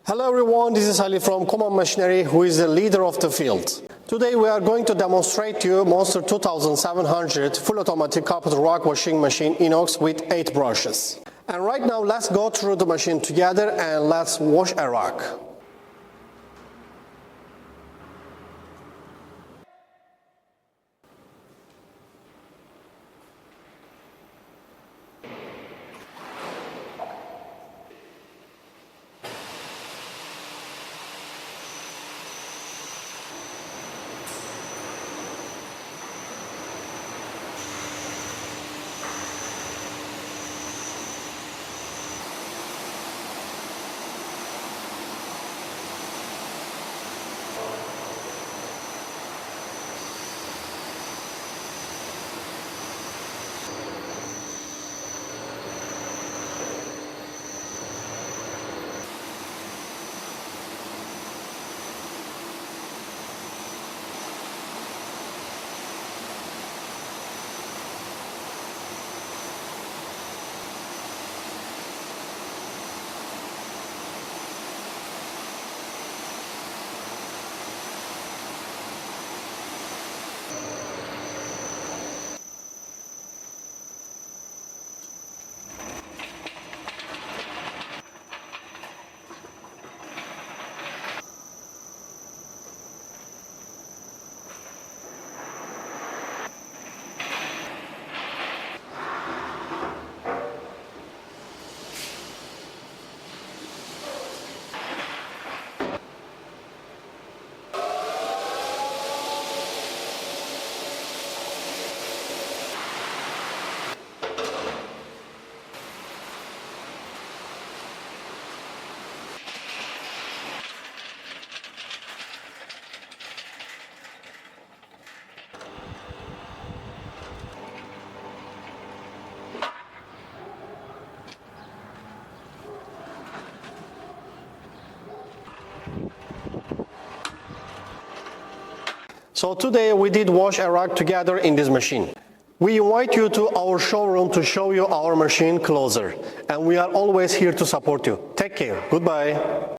Hello everyone, this is Ali from Common Machinery, who is the leader of the field. Today we are going to demonstrate to you Monster 2700 full automatic carpet rug washing machine inox with 8 brushes. And right now let's go through the machine together and let's wash a rug. So today we did wash a rug together in this machine. We invite you to our showroom to show you our machine closer, and we are always here to support you. Take care. Goodbye.